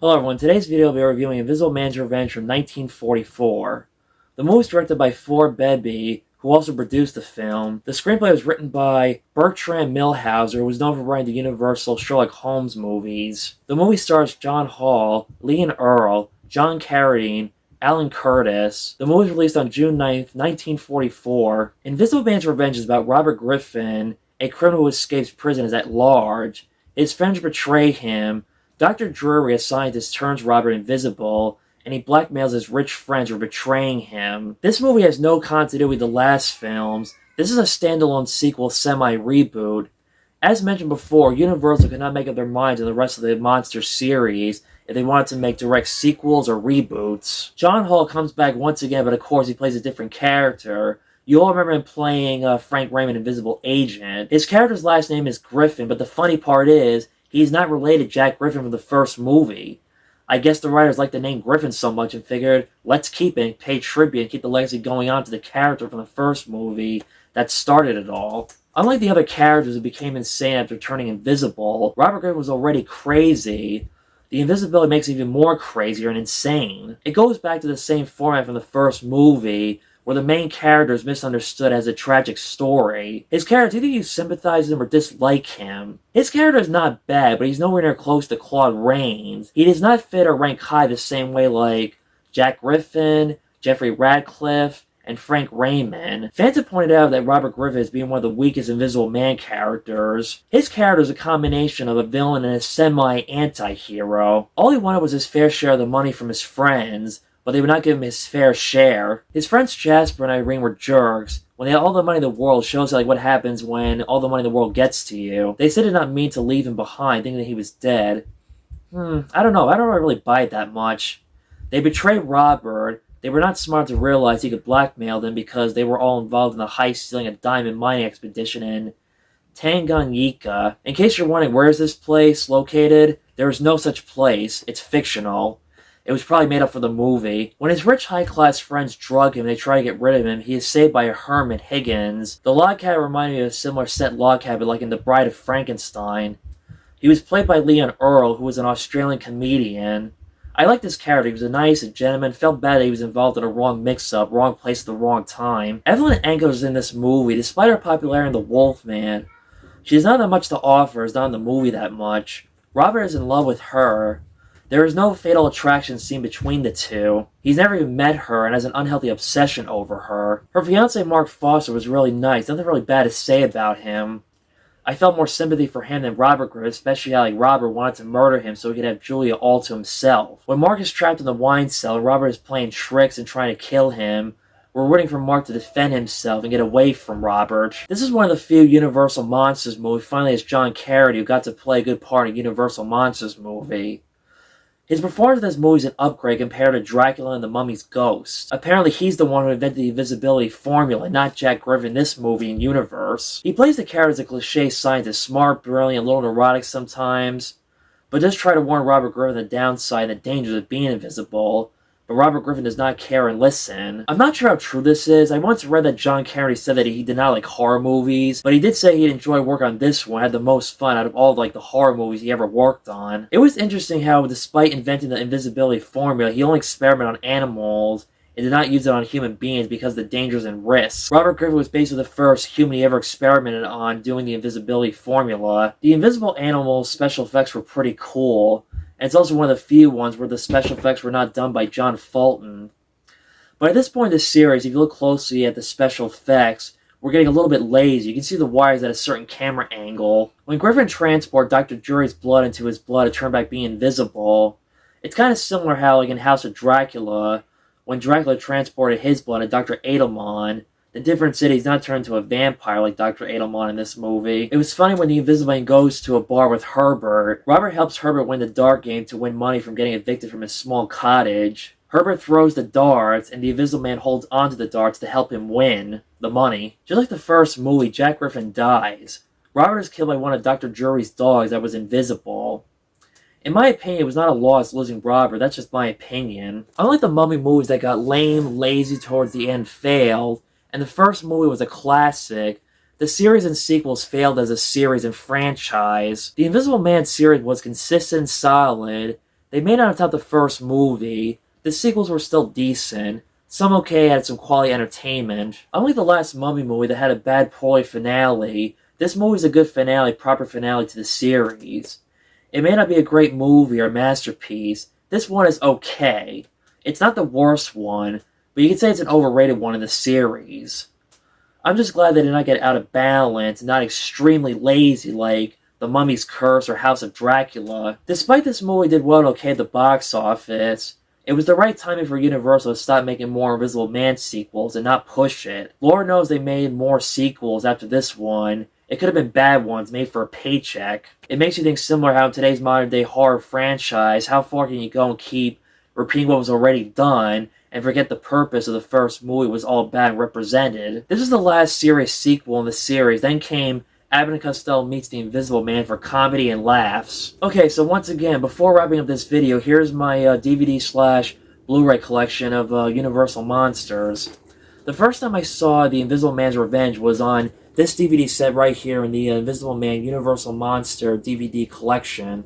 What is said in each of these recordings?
Hello everyone, today's video will be reviewing Invisible Man's Revenge from 1944. The movie was directed by Ford Bebby, who also produced the film. The screenplay was written by Bertrand Milhauser, who was known for writing the Universal Sherlock Holmes movies. The movie stars Jon Hall, Leon Earl, John Carradine, Alan Curtis. The movie was released on June 9th, 1944. Invisible Man's Revenge is about Robert Griffin, a criminal who escapes prison as at large. His friends betray him. Dr. Drury, a scientist, turns Robert invisible, and he blackmails his rich friends for betraying him. This movie has no continuity with the last films. This is a standalone sequel semi-reboot. As mentioned before, Universal could not make up their minds on the rest of the monster series if they wanted to make direct sequels or reboots. Jon Hall comes back once again, but of course he plays a different character. You all remember him playing Frank Raymond, Invisible Agent. His character's last name is Griffin, but the funny part is, he's not related to Jack Griffin from the first movie. I guess the writers liked the name Griffin so much and figured, let's keep it and pay tribute and keep the legacy going on to the character from the first movie that started it all. Unlike the other characters who became insane after turning invisible, Robert Griffin was already crazy. The invisibility makes it even more crazier and insane. It goes back to the same format from the first movie, where the main character is misunderstood as a tragic story. His character, either you sympathize with him or dislike him. His character is not bad, but he's nowhere near close to Claude Rains. He does not fit or rank high the same way like Jack Griffin, Jeffrey Radcliffe, and Frank Raymond. Fans have pointed out that Robert Griffin is being one of the weakest Invisible Man characters. His character is a combination of a villain and a semi-anti-hero. All he wanted was his fair share of the money from his friends, but they would not give him his fair share. His friends Jasper and Irene were jerks. When they had all the money in the world, shows like what happens when all the money in the world gets to you. They said it did not mean to leave him behind, thinking that he was dead. I don't know. I don't really buy it that much. They betrayed Robert. They were not smart to realize he could blackmail them because they were all involved in the heist stealing a diamond mining expedition in Tanganyika. In case you're wondering where is this place located, there is no such place. It's fictional. It was probably made up for the movie. When his rich high-class friends drug him and they try to get rid of him, he is saved by a hermit, Higgins. The log cabin reminded me of a similar set log cabin like in The Bride of Frankenstein. He was played by Leon Earl, who was an Australian comedian. I liked this character. He was a nice gentleman. Felt bad that he was involved in a wrong mix-up, wrong place at the wrong time. Evelyn Engels is in this movie. Despite her popularity in The Wolfman, she has not that much to offer, is not in the movie that much. Robert is in love with her. There is no fatal attraction seen between the two. He's never even met her and has an unhealthy obsession over her. Her fiancé Mark Foster was really nice. Nothing really bad to say about him. I felt more sympathy for him than Robert Griffin, especially how Robert wanted to murder him so he could have Julia all to himself. When Mark is trapped in the wine cellar, Robert is playing tricks and trying to kill him. We're rooting for Mark to defend himself and get away from Robert. This is one of the few Universal Monsters movies finally has John Carradine, who got to play a good part in a Universal Monsters movie. His performance in this movie is an upgrade compared to Dracula and the Mummy's Ghost. Apparently he's the one who invented the invisibility formula, not Jack Griffin in this movie and universe. He plays the character as a cliché scientist, smart, brilliant, a little neurotic sometimes, but does try to warn Robert Griffin the downside and the dangers of being invisible. But Robert Griffin does not care and listen. I'm not sure how true this is. I once read that John Carradine said that he did not like horror movies, but he did say he'd enjoy working on this one, had the most fun out of all the horror movies he ever worked on. It was interesting how, despite inventing the invisibility formula, he only experimented on animals and did not use it on human beings because of the dangers and risks. Robert Griffin was basically the first human he ever experimented on doing the invisibility formula. The invisible animals' special effects were pretty cool. And it's also one of the few ones where the special effects were not done by John Fulton. But at this point in the series, if you look closely at the special effects, we're getting a little bit lazy. You can see the wires at a certain camera angle. When Griffin transports Dr. Drury's blood into his blood to turn back being invisible, it's kind of similar how, like in House of Dracula, when Dracula transported his blood to Dr. Edelman, the difference is he's not turned into a vampire like Dr. Edelman in this movie. It was funny when the Invisible Man goes to a bar with Herbert. Robert helps Herbert win the dart game to win money from getting evicted from his small cottage. Herbert throws the darts, and the Invisible Man holds onto the darts to help him win the money. Just like the first movie, Jack Griffin dies. Robert is killed by one of Dr. Drury's dogs that was invisible. In my opinion, it was not a loss losing Robert. That's just my opinion. Unlike the Mummy movies that got lame, lazy towards the end, failed, and the first movie was a classic, the series and sequels failed as a series and franchise. The Invisible Man series was consistent, solid, They may not have topped the first movie. The sequels were still decent. Some okay, had some quality entertainment. Unlike the last Mummy movie that had a bad poorly finale, this movie's a good finale, proper finale to the series. It may not be a great movie or a masterpiece. This one is okay. It's not the worst one, but you can say it's an overrated one in the series. I'm just glad they did not get out of balance and not extremely lazy like The Mummy's Curse or House of Dracula. Despite this movie did well and okay at the box office, it was the right timing for Universal to stop making more Invisible Man sequels and not push it. Lord knows they made more sequels after this one. It could have been bad ones made for a paycheck. It makes you think similar how in today's modern day horror franchise, how far can you go and keep repeating what was already done and forget the purpose of the first movie was all bad and represented. This is the last serious sequel in the series. Then came Abbott and Costello Meets the Invisible Man for comedy and laughs. Okay, so once again, before wrapping up this video, here's my DVD/Blu-ray collection of Universal Monsters. The first time I saw The Invisible Man's Revenge was on this DVD set right here in the Invisible Man Universal Monster DVD collection.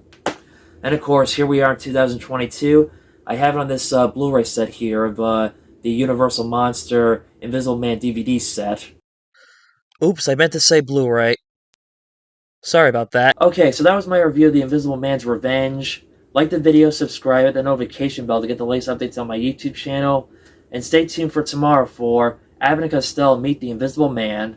And of course, here we are in 2022. I have it on this Blu-ray set here of the Universal Monster Invisible Man DVD set. Oops, I meant to say Blu-ray. Sorry about that. Okay, so that was my review of The Invisible Man's Revenge. Like the video, subscribe, hit the notification bell to get the latest updates on my YouTube channel. And stay tuned for tomorrow for Abbott and Costello Meet the Invisible Man.